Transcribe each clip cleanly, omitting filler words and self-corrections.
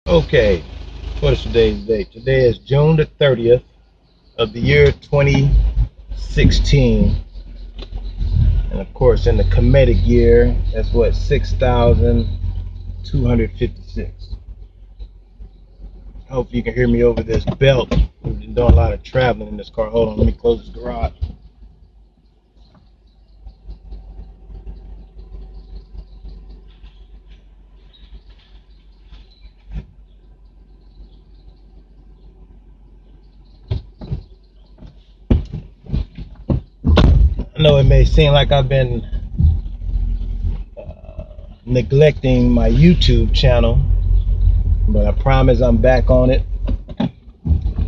Okay, what is today's date? Today is June the 30th of the year 2016. And of course, in the Kemetic year, that's what, 6,256. Hope you can hear me over this belt. We've been doing a lot of traveling in this car. Hold on, let me close this garage. I know it may seem like I've been neglecting my YouTube channel, but I promise I'm back on it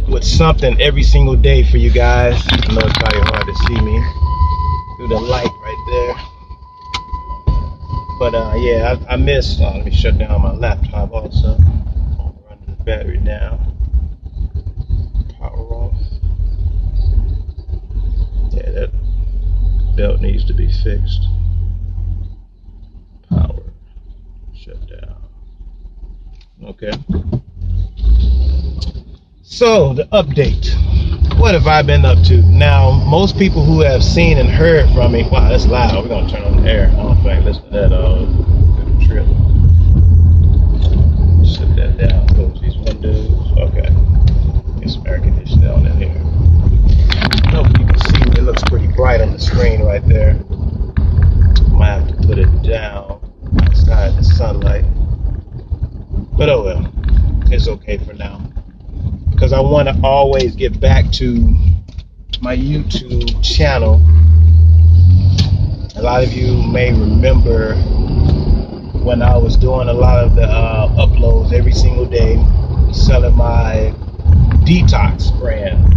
with something every single day for you guys. I know it's probably hard to see me through the light right there, but yeah, I missed. Let me shut down my laptop also. Run the battery down. Power off. Yeah, that belt needs to be fixed. Power shut down. Okay. So the update. What have I been up to? Now, most people who have seen and heard from me. Wow, that's loud. We're gonna turn on the air. I don't think listen to that trip. Shut that down. Close these windows. Okay. Get some air conditioning on in here. I hope you can see it looks pretty bright on the screen right there. Might have to put it down outside the sunlight. But oh well. It's okay for now. Because I want to always get back to my YouTube channel. A lot of you may remember when I was doing a lot of the uploads every single day, selling my detox brand,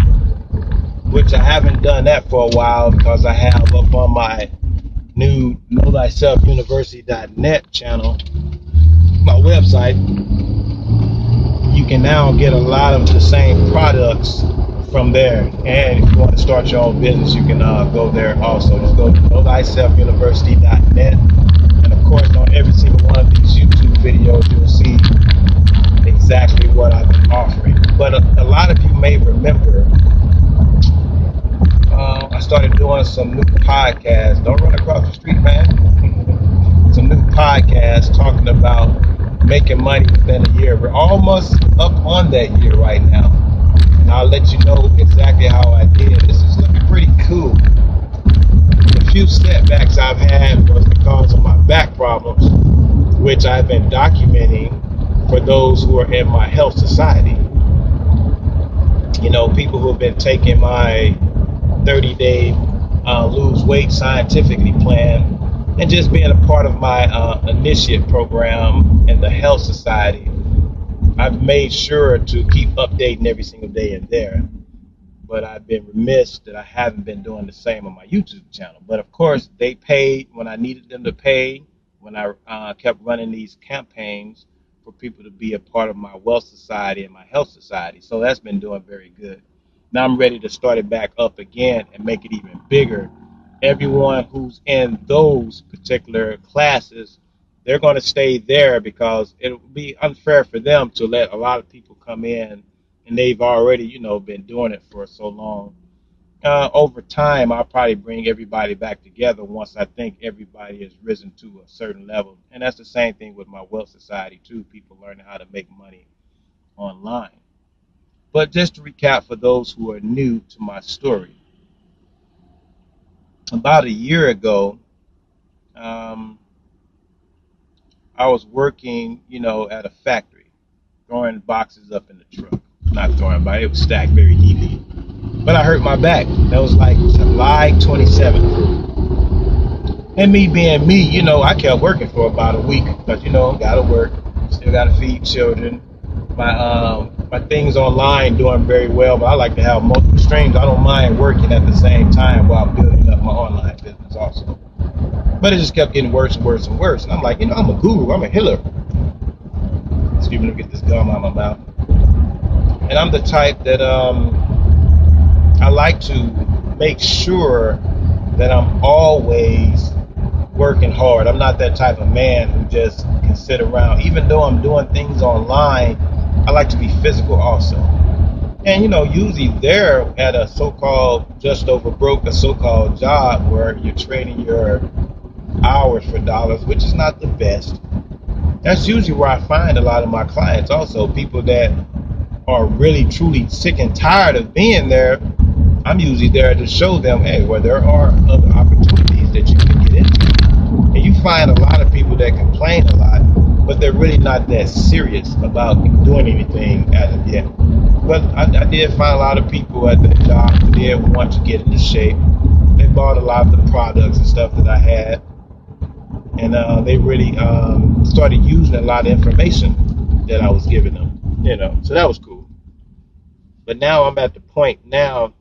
which I haven't done that for a while because I have up on my new KnowThyselfUniversity.net channel, my website. You can now get a lot of the same products from there. And if you want to start your own business, you can go there also. Just go to KnowThyselfUniversity.net. And of course, on every single one of these YouTube videos, you'll see exactly what I've been offering. But a lot of you may remember, I started doing some new podcasts. Don't run across the street, man. Some new podcasts talking about making money within a year. We're almost up on that year right now, and I'll let you know exactly how I did. This is looking pretty cool. The few setbacks I've had was because of my back problems, which I've been documenting for those who are in my health society. You know, people who have been taking my 30-day lose weight scientifically plan, and just being a part of my initiate program in the health society. I've made sure to keep updating every single day in there, but I've been remiss that I haven't been doing the same on my YouTube channel. But of course, they paid when I needed them to pay, when I kept running these campaigns for people to be a part of my wealth society and my health society. So that's been doing very good. Now I'm ready to start it back up again and make it even bigger. Everyone who's in those particular classes, they're going to stay there because it would be unfair for them to let a lot of people come in and they've already, been doing it for so long. Over time, I'll probably bring everybody back together once I think everybody has risen to a certain level. And that's the same thing with my wealth society too, people learning how to make money online. But just to recap for those who are new to my story, about a year ago, I was working, at a factory, throwing boxes up in the truck. Not throwing, but it was stacked very neatly. But I hurt my back. That was like July 27th. And me being me, I kept working for about a week because, gotta work, still gotta feed children. My things online doing very well, but I like to have multiple streams. I don't mind working at the same time while building up my online business also. But it just kept getting worse and worse and worse. And I'm like, I'm a guru, I'm a healer. Excuse me, let me get this gum out of my mouth. And I'm the type that I like to make sure that I'm always working hard. I'm not that type of man who just can sit around. Even though I'm doing things online I like to be physical also. And usually they're at a so-called just over broke, a so-called job where you're trading your hours for dollars, which is not the best. That's usually where I find a lot of my clients also, people that are really truly sick and tired of being there. I'm usually there to show them, hey, well, there are other opportunities that you can get into. And you find a lot of people that complain a lot, but they're really not that serious about doing anything as of yet. But I did find a lot of people at the job who did want to get into shape. They bought a lot of the products and stuff that I had, and they really started using a lot of information that I was giving them. So that was cool. But now I'm at the point now,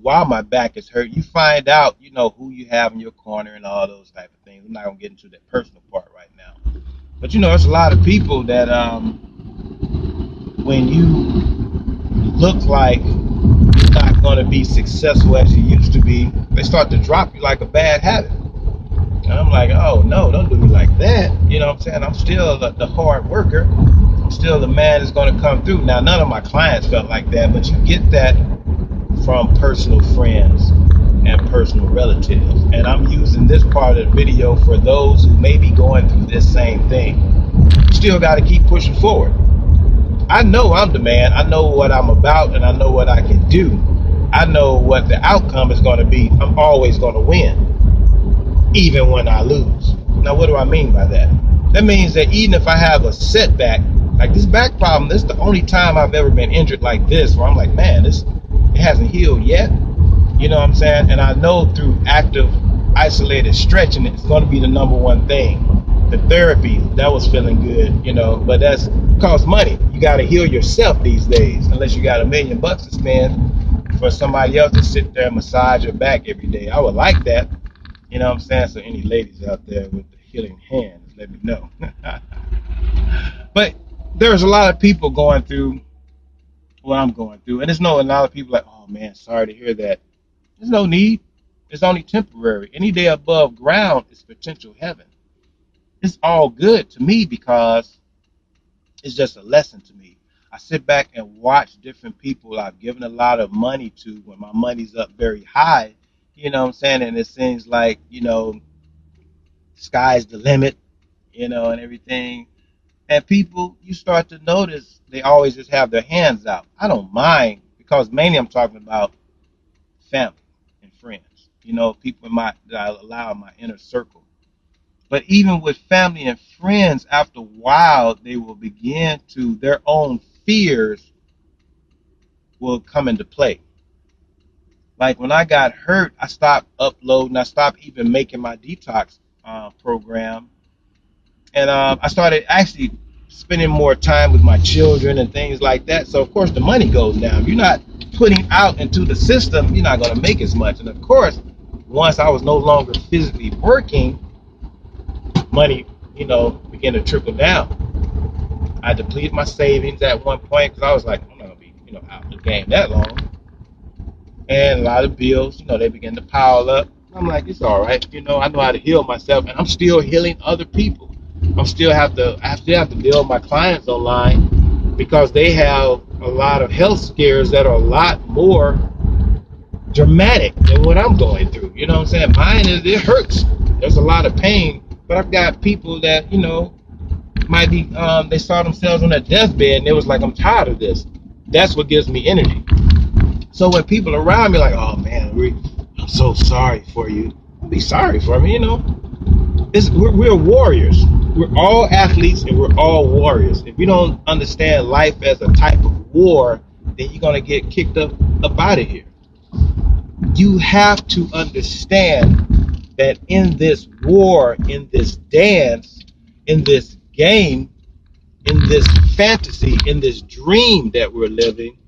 while my back is hurt, you find out, who you have in your corner and all those type of things. I'm not gonna get into that personal part right now. But there's a lot of people that when you look like you're not gonna be successful as you used to be, they start to drop you like a bad habit. And I'm like, oh no, don't do me like that. You know what I'm saying? I'm still the hard worker. I'm still the man that's gonna come through. Now none of my clients felt like that, but you get that from personal friends and personal relatives. And I'm using this part of the video for those who may be going through this same thing. You still got to keep pushing forward. I know I'm the man. I know what I'm about, and I know what I can do. I know what the outcome is going to be. I'm always going to win, even when I lose. Now, what do I mean by that? That means that even if I have a setback, like this back problem, this is the only time I've ever been injured like this, where I'm like, man, it hasn't healed yet. You know what I'm saying? And I know through active, isolated stretching, it's going to be the number one thing. The therapy, that was feeling good, but that's costs money. You got to heal yourself these days, unless you got $1 million to spend for somebody else to sit there and massage your back every day. I would like that. You know what I'm saying? So any ladies out there with the healing hands, let me know. But there's a lot of people going through what I'm going through, and there's a lot of people like, oh man, sorry to hear that. There's no need. It's only temporary. Any day above ground is potential heaven. It's all good to me because it's just a lesson to me. I sit back and watch different people I've given a lot of money to when my money's up very high, you know what I'm saying? And it seems like, sky's the limit, and everything. And people, you start to notice they always just have their hands out. I don't mind, because mainly I'm talking about family and friends, people that I allow in my inner circle. But even with family and friends, after a while, they will begin to, their own fears will come into play. Like when I got hurt, I stopped uploading. I stopped even making my detox program. And I started actually spending more time with my children and things like that. So, of course, the money goes down. You're not putting out into the system, you're not going to make as much. And, of course, once I was no longer physically working, money, began to trickle down. I depleted my savings at one point because I was like, I'm not going to be, out of the game that long. And a lot of bills, they began to pile up. I'm like, it's all right. I know how to heal myself, and I'm still healing other people. I still have to deal with my clients online because they have a lot of health scares that are a lot more dramatic than what I'm going through. You know what I'm saying? Mine it hurts. There's a lot of pain, but I've got people that, might be, they saw themselves on their deathbed and it was like, I'm tired of this. That's what gives me energy. So when people around me like, oh man, I'm so sorry for you. Don't be sorry for me, we're warriors. We're all athletes and we're all warriors. If you don't understand life as a type of war, then you're going to get kicked up out of here. You have to understand that in this war, in this dance, in this game, in this fantasy, in this dream that we're living,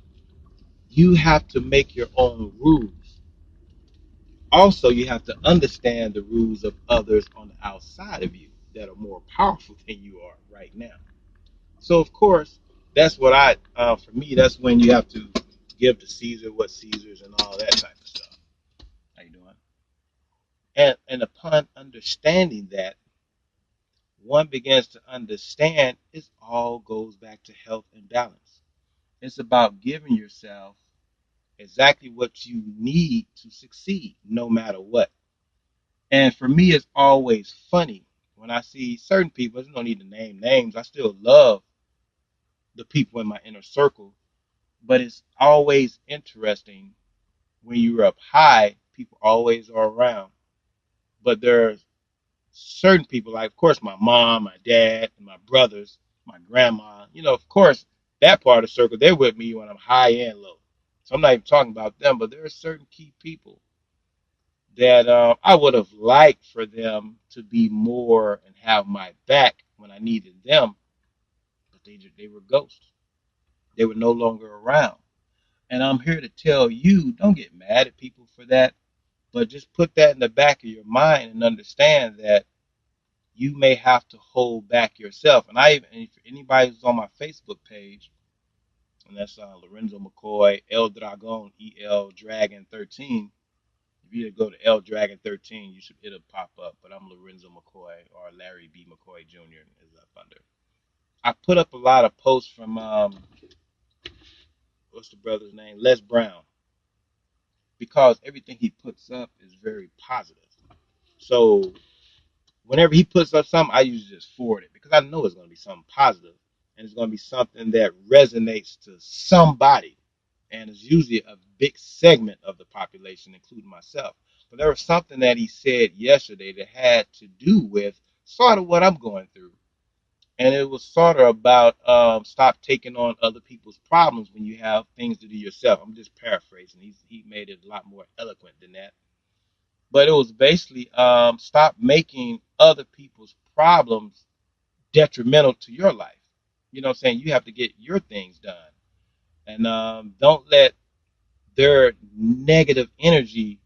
you have to make your own rules. Also, you have to understand the rules of others on the outside of you that are more powerful than you are right now. So, of course, that's what for me, that's when you have to give to Caesar what Caesar's and all that type of stuff. How you doing? And upon understanding that, one begins to understand, it all goes back to health and balance. It's about giving yourself exactly what you need to succeed, no matter what. And for me, it's always funny when I see certain people. I don't need to name names. I still love the people in my inner circle, but it's always interesting when you're up high, people always are around. But there's certain people, like, of course, my mom, my dad, and my brothers, my grandma, of course, that part of the circle, they're with me when I'm high and low. So I'm not even talking about them, but there are certain key people that I would have liked for them to be more and have my back when I needed them, but they were ghosts. They were no longer around. And I'm here to tell you, don't get mad at people for that, but just put that in the back of your mind and understand that you may have to hold back yourself. And if anybody who's on my Facebook page, and that's Lorenzo McCoy, El Dragon, EL Dragon 13. If you go to El Dragon 13, it'll pop up. But I'm Lorenzo McCoy, or Larry B. McCoy Jr. is up under. I put up a lot of posts from what's the brother's name, Les Brown, because everything he puts up is very positive. So whenever he puts up something, I usually just forward it because I know it's going to be something positive and it's going to be something that resonates to somebody. And it's usually a big segment of the population, including myself. But there was something that he said yesterday that had to do with sort of what I'm going through. And it was sort of about stop taking on other people's problems when you have things to do yourself. I'm just paraphrasing. He made it a lot more eloquent than that. But it was basically stop making other people's problems detrimental to your life. You know what I'm saying? You have to get your things done. And don't let their negative energy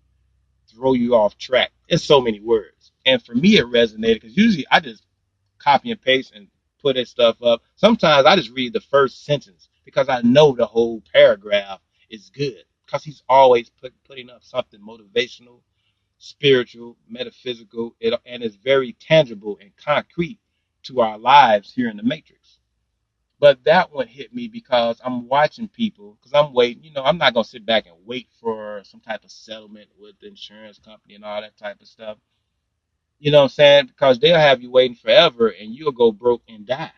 throw you off track. It's so many words. And for me, it resonated because usually I just copy and paste and put that stuff up. Sometimes I just read the first sentence because I know the whole paragraph is good because he's always putting up something motivational, spiritual, metaphysical, and it's very tangible and concrete to our lives here in the Matrix. But that one hit me because I'm watching people, because I'm waiting. I'm not going to sit back and wait for some type of settlement with the insurance company and all that type of stuff. You know what I'm saying? Because they'll have you waiting forever and you'll go broke and die.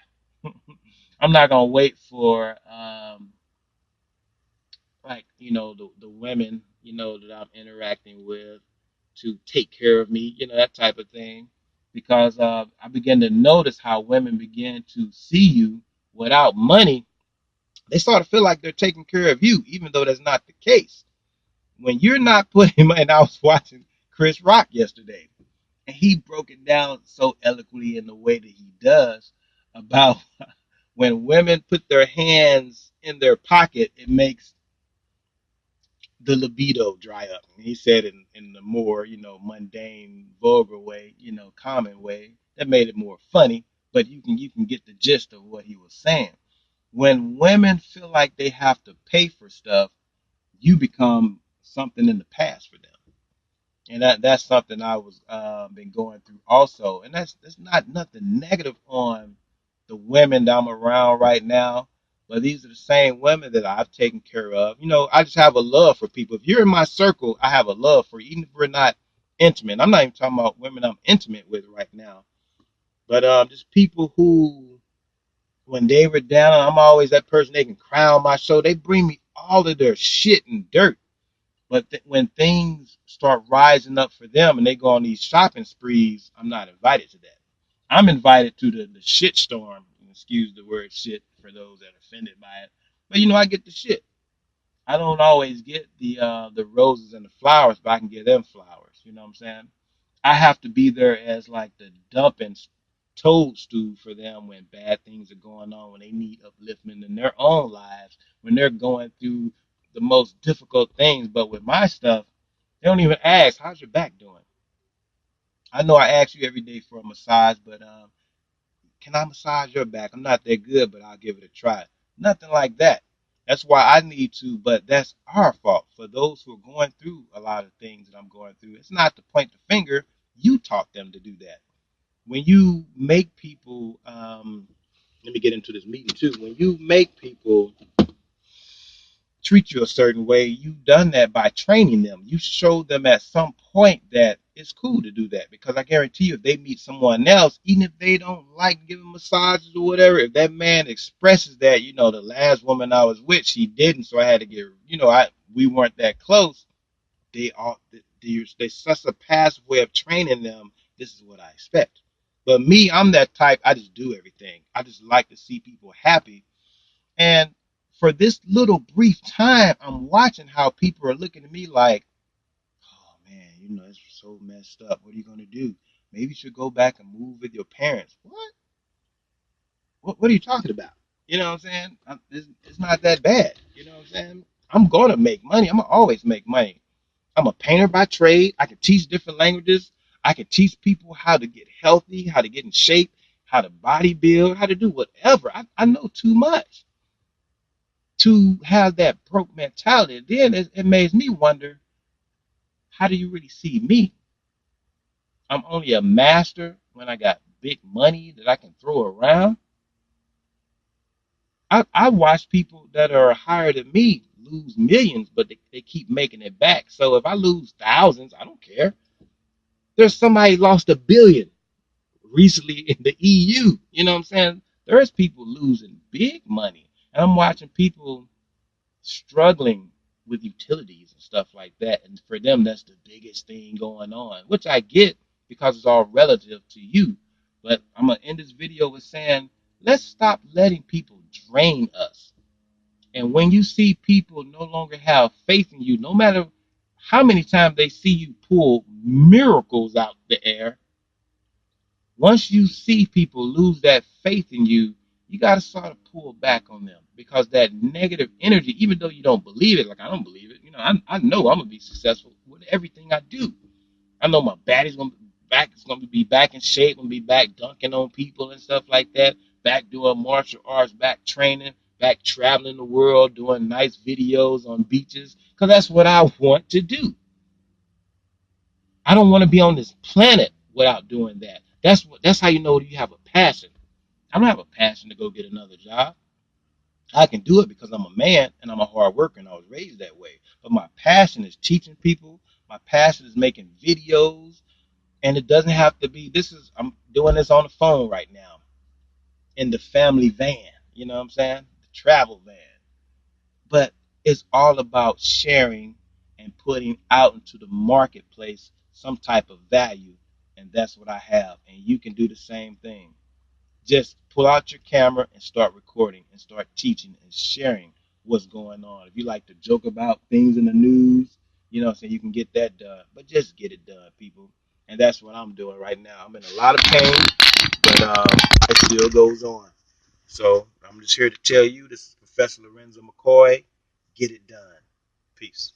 I'm not going to wait for, the women, that I'm interacting with to take care of me, that type of thing. Because I begin to notice how women begin to see you without money. They sort of feel like they're taking care of you, even though that's not the case. When you're not putting money, and I was watching Chris Rock yesterday, and he broke it down so eloquently in the way that he does about when women put their hands in their pocket, it makes the libido dry up. And he said in the more, mundane, vulgar way, common way, that made it more funny, but you can get the gist of what he was saying. When women feel like they have to pay for stuff, you become something in the past for them. And that's something I was been going through also. And that's not nothing negative on the women that I'm around right now, but these are the same women that I've taken care of. I just have a love for people. If you're in my circle, I have a love for you, even if we're not intimate. I'm not even talking about women I'm intimate with right now, but just people who, when they were down, I'm always that person they can cry on my show. They bring me all of their shit and dirt. But when things start rising up for them and they go on these shopping sprees, I'm not invited to that. I'm invited to the shit storm. Excuse the word shit for those that are offended by it. But I get the shit. I don't always get the roses and the flowers, but I can give them flowers. You know what I'm saying? I have to be there as like the dumping toadstool for them when bad things are going on, when they need upliftment in their own lives, when they're going through the most difficult things. But with my stuff, they don't even ask, how's your back doing? I know I ask you every day for a massage, but can I massage your back? I'm not that good, but I'll give it a try. Nothing like that. That's why I need to, but that's our fault. For those who are going through a lot of things that I'm going through, it's not to point the finger. You taught them to do that. when you make people, let me get into this meeting too. When you make people treat you a certain way, you've done that by training them. You show them at some point that it's cool to do that, because I guarantee you, if they meet someone else, even if they don't like giving massages or whatever, if that man expresses that, the last woman I was with, she didn't, so I had to get, we weren't that close. They are they such a passive way of training them. This is what I expect. But me, I'm that type. I just do everything. I just like to see people happy. And for this little brief time, I'm watching how people are looking at me like, oh man, it's so messed up. What are you going to do? Maybe you should go back and move with your parents. What? What are you talking about? You know what I'm saying? It's not that bad. You know what I'm saying? I'm going to make money. I'm going to always make money. I'm a painter by trade. I can teach different languages. I can teach people how to get healthy, how to get in shape, how to body build, how to do whatever. I know too much to have that broke mentality. Then it makes me wonder, how do you really see me? I'm only a master when I got big money that I can throw around. I watch people that are higher than me lose millions, but they keep making it back. So if I lose thousands, I don't care. There's somebody lost $1 billion recently in the EU. You know what I'm saying? There's people losing big money. And I'm watching people struggling with utilities and stuff like that. And for them, that's the biggest thing going on, which I get because it's all relative to you. But I'm going to end this video with saying, let's stop letting people drain us. And when you see people no longer have faith in you, no matter how many times they see you pull miracles out the air, once you see people lose that faith in you, you got to sort of pull back on them, because that negative energy, even though you don't believe it, like I don't believe it, I know I'm going to be successful with everything I do. I know my body's going to be back in shape, going to be back dunking on people and stuff like that, back doing martial arts, back training, back traveling the world, doing nice videos on beaches, because that's what I want to do. I don't want to be on this planet without doing that. That's how you know you have a passion. I don't have a passion to go get another job. I can do it because I'm a man and I'm a hard worker and I was raised that way. But my passion is teaching people. My passion is making videos. And it doesn't have to be, I'm doing this on the phone right now in the family van. You know what I'm saying? The travel van. But it's all about sharing and putting out into the marketplace some type of value. And that's what I have. And you can do the same thing. Just pull out your camera and start recording and start teaching and sharing what's going on. If you like to joke about things in the news, so you can get that done. But just get it done, people. And that's what I'm doing right now. I'm in a lot of pain, but life still goes on. So I'm just here to tell you, this is Professor Lorenzo McCoy. Get it done. Peace.